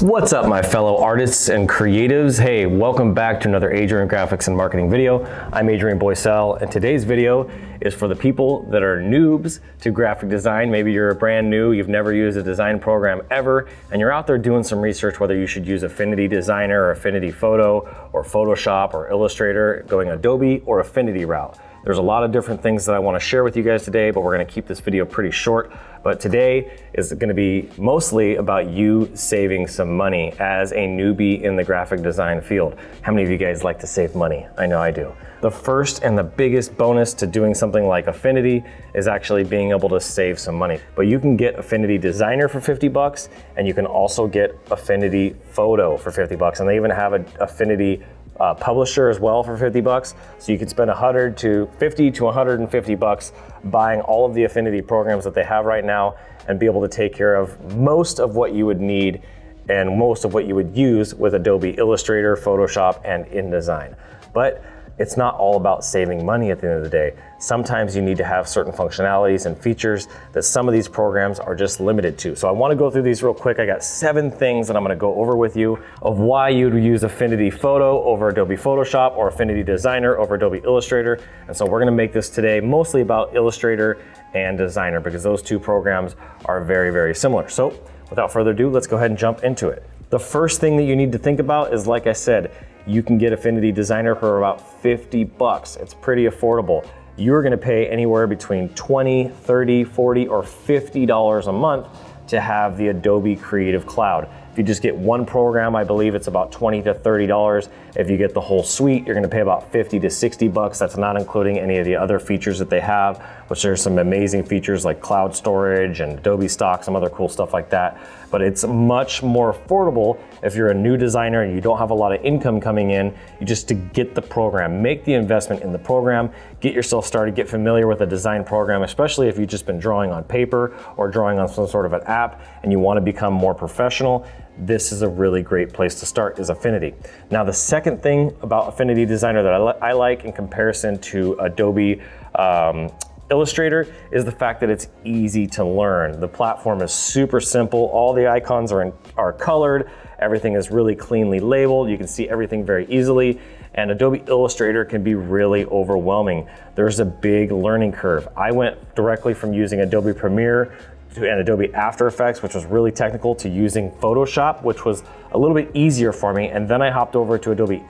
What's up, my fellow artists and creatives? Hey, welcome back to another Adrian Graphics and Marketing video. I'm Adrian Boycell, and today's video is for the people that are noobs to graphic design. Maybe you're brand new, you've never used a design program ever, and you're out there doing some research whether you should use Affinity Designer or Affinity Photo or Photoshop or Illustrator, going Adobe or Affinity route. There's a lot of different things that I want to share with you guys today, but we're going to keep this video pretty short. But today is going to be mostly about you saving some money as a newbie in the graphic design field. How many of you guys like to save money? I know I do. The first and the biggest bonus to doing something like Affinity is actually being able to save some money. But you can get Affinity Designer for 50 bucks, and you can also get Affinity Photo for 50 bucks. And they even have an Affinity publisher as well for 50 bucks. So you could spend 100 to 50 to 150 bucks buying all of the Affinity programs that they have right now and be able to take care of most of what you would need and most of what you would use with Adobe Illustrator, Photoshop, and InDesign. But it's not all about saving money at the end of the day. Sometimes you need to have certain functionalities and features that some of these programs are just limited to. So I want to go through these real quick. I got 7 things that I'm going to go over with you of why you'd use Affinity Photo over Adobe Photoshop or Affinity Designer over Adobe Illustrator. And so we're going to make this today mostly about Illustrator and Designer because those two programs are very, very similar. So without further ado, let's go ahead and jump into it. The first thing that you need to think about is, like I said, you can get Affinity Designer for about 50 bucks. It's pretty affordable. You're gonna pay anywhere between $20, $30, $40, or $50 a month to have the Adobe Creative Cloud. If you just get one program, I believe it's about $20 to $30. If you get the whole suite, you're gonna pay about 50 to 60 bucks. That's not including any of the other features that they have, which there's some amazing features like cloud storage and Adobe Stock, some other cool stuff like that. But it's much more affordable if you're a new designer and you don't have a lot of income coming in, you just to get the program, make the investment in the program, get yourself started, get familiar with a design program, especially if you've just been drawing on paper or drawing on some sort of an app and you wanna become more professional. This is a really great place to start, is Affinity. Now, the second thing about Affinity Designer that I like in comparison to Adobe Illustrator is the fact that it's easy to learn. The platform is super simple. All the icons are colored. Everything is really cleanly labeled. You can see everything very easily. And Adobe Illustrator can be really overwhelming. There's a big learning curve. I went directly from using Adobe Premiere and Adobe After Effects, which was really technical, to using Photoshop, which was a little bit easier for me. And then I hopped over to Adobe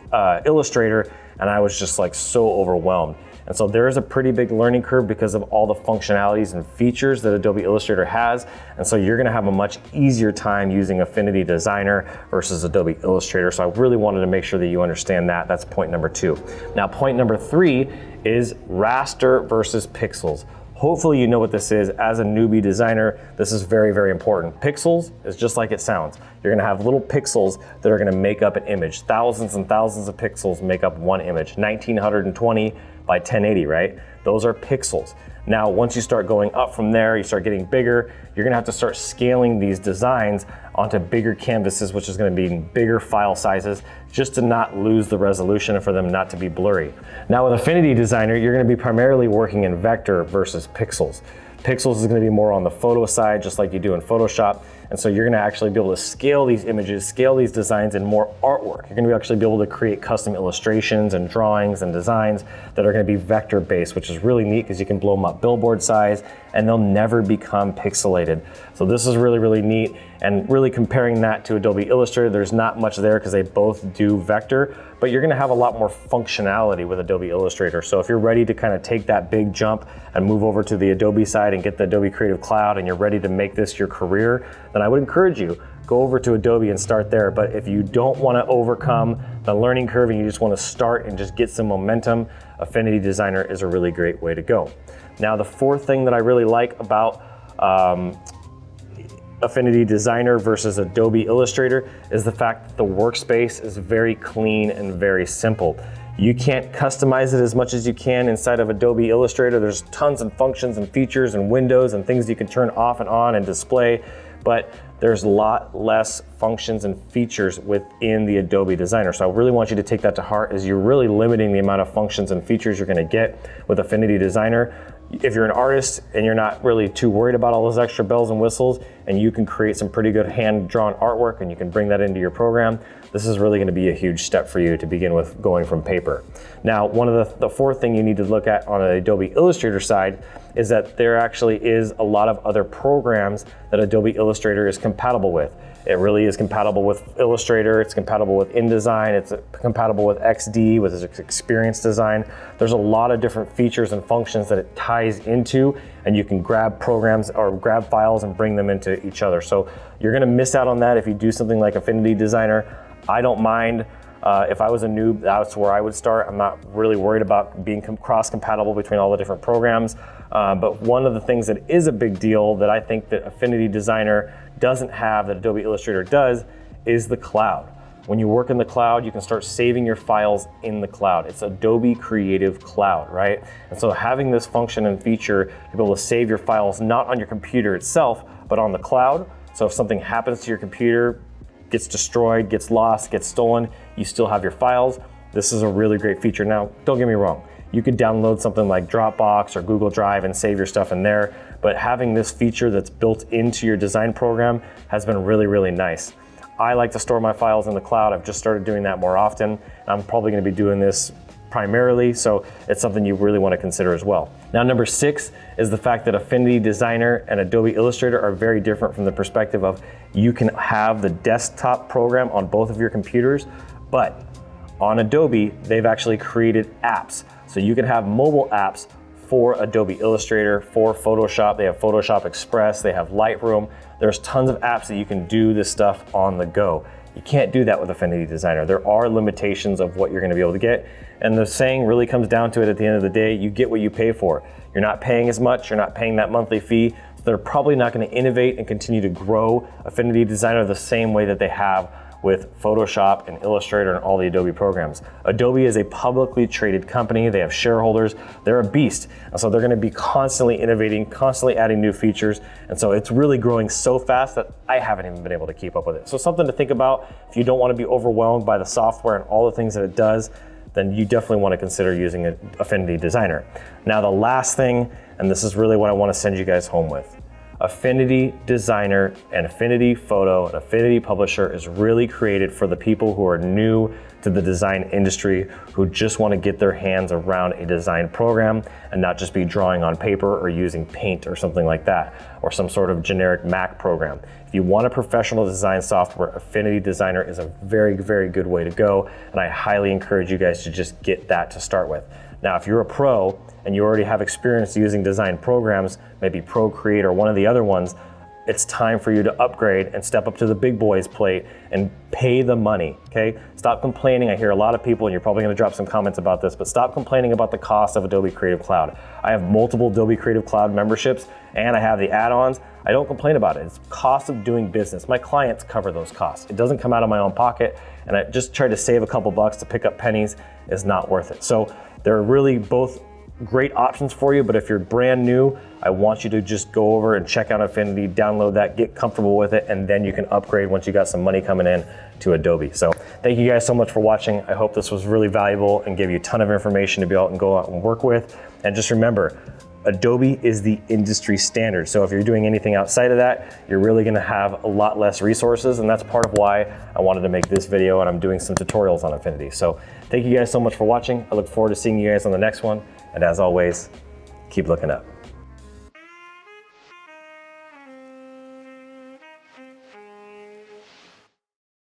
Illustrator and I was just like so overwhelmed. And so there is a pretty big learning curve because of all the functionalities and features that Adobe Illustrator has. And so you're gonna have a much easier time using Affinity Designer versus Adobe Illustrator. So I really wanted to make sure that you understand that. That's point number 2. Now, point number 3 is raster versus pixels. Hopefully you know what this is. As a newbie designer, this is very, very important. Pixels is just like it sounds. You're gonna have little pixels that are gonna make up an image. Thousands and thousands of pixels make up one image. 1920 by 1080, right? Those are pixels. Now, once you start going up from there, you start getting bigger, you're gonna have to start scaling these designs onto bigger canvases, which is gonna be bigger file sizes, just to not lose the resolution and for them not to be blurry. Now, with Affinity Designer, you're gonna be primarily working in vector versus pixels. Pixels is gonna be more on the photo side, just like you do in Photoshop. And so you're gonna actually be able to scale these images, scale these designs in more artwork. You're gonna actually be able to create custom illustrations and drawings and designs that are gonna be vector based, which is really neat because you can blow them up billboard size and they'll never become pixelated. So this is really, really neat. And really comparing that to Adobe Illustrator, there's not much there because they both do vector, but you're gonna have a lot more functionality with Adobe Illustrator. So if you're ready to kind of take that big jump and move over to the Adobe side and get the Adobe Creative Cloud and you're ready to make this your career, then I would encourage you, go over to Adobe and start there. But if you don't wanna overcome the learning curve and you just wanna start and just get some momentum, Affinity Designer is a really great way to go. Now, the fourth thing that I really like about Affinity Designer versus Adobe Illustrator is the fact that the workspace is very clean and very simple. You can't customize it as much as you can inside of Adobe Illustrator. There's tons of functions and features and windows and things you can turn off and on and display, but there's a lot less functions and features within the Adobe Designer. So I really want you to take that to heart, as you're really limiting the amount of functions and features you're gonna get with Affinity Designer. If you're an artist and you're not really too worried about all those extra bells and whistles, and you can create some pretty good hand-drawn artwork and you can bring that into your program, this is really going to be a huge step for you to begin with going from paper. Now, one of the fourth thing you need to look at on an Adobe Illustrator side is that there actually is a lot of other programs that Adobe Illustrator is compatible with. It really is compatible with Illustrator, it's compatible with InDesign, it's compatible with XD, with Experience Design. There's a lot of different features and functions that it ties into, and you can grab programs or grab files and bring them into each other. So you're gonna miss out on that if you do something like Affinity Designer. I don't mind. If I was a noob, that's where I would start. I'm not really worried about being cross-compatible between all the different programs. But one of the things that is a big deal that I think that Affinity Designer doesn't have that Adobe Illustrator does is the cloud. When you work in the cloud, you can start saving your files in the cloud. It's Adobe Creative Cloud, right? And so having this function and feature to be able to save your files not on your computer itself, but on the cloud. So if something happens to your computer, gets destroyed, gets lost, gets stolen, you still have your files. This is a really great feature. Now, don't get me wrong. You could download something like Dropbox or Google Drive and save your stuff in there, but having this feature that's built into your design program has been really, really nice. I like to store my files in the cloud. I've just started doing that more often. I'm probably gonna be doing this primarily, so it's something you really wanna consider as well. Now, number 6 is the fact that Affinity Designer and Adobe Illustrator are very different from the perspective of you can have the desktop program on both of your computers, but on Adobe, they've actually created apps. So you can have mobile apps for Adobe Illustrator, for Photoshop. They have Photoshop Express, they have Lightroom. There's tons of apps that you can do this stuff on the go. You can't do that with Affinity Designer. There are limitations of what you're gonna be able to get. And the saying really comes down to it at the end of the day, you get what you pay for. You're not paying as much, you're not paying that monthly fee. So they're probably not gonna innovate and continue to grow Affinity Designer the same way that they have with Photoshop and Illustrator and all the Adobe programs. Adobe is a publicly traded company. They have shareholders. They're a beast. And so they're gonna be constantly innovating, constantly adding new features. And so it's really growing so fast that I haven't even been able to keep up with it. So something to think about if you don't wanna be overwhelmed by the software and all the things that it does, then you definitely wanna consider using an Affinity Designer. Now the last thing, and this is really what I wanna send you guys home with. Affinity Designer and Affinity Photo and Affinity Publisher is really created for the people who are new to the design industry, who just want to get their hands around a design program and not just be drawing on paper or using Paint or something like that, or some sort of generic Mac program. If you want a professional design software, Affinity Designer is a very, very good way to go, and I highly encourage you guys to just get that to start with. Now, if you're a pro and you already have experience using design programs, maybe Procreate or one of the other ones, it's time for you to upgrade and step up to the big boys plate and pay the money, okay? Stop complaining. I hear a lot of people, and you're probably gonna drop some comments about this, but stop complaining about the cost of Adobe Creative Cloud. I have multiple Adobe Creative Cloud memberships, and I have the add-ons. I don't complain about it. It's cost of doing business. My clients cover those costs. It doesn't come out of my own pocket, and I just try to save a couple bucks to pick up pennies is not worth it. So they're really both great options for you, but if you're brand new, I want you to just go over and check out Affinity, download that, get comfortable with it, and then you can upgrade once you got some money coming in to Adobe. So thank you guys so much for watching. I hope this was really valuable and gave you a ton of information to be able to go out and work with. And just remember, Adobe is the industry standard. So if you're doing anything outside of that, you're really gonna have a lot less resources, and that's part of why I wanted to make this video, and I'm doing some tutorials on Affinity. So thank you guys so much for watching. I look forward to seeing you guys on the next one. And as always, keep looking up.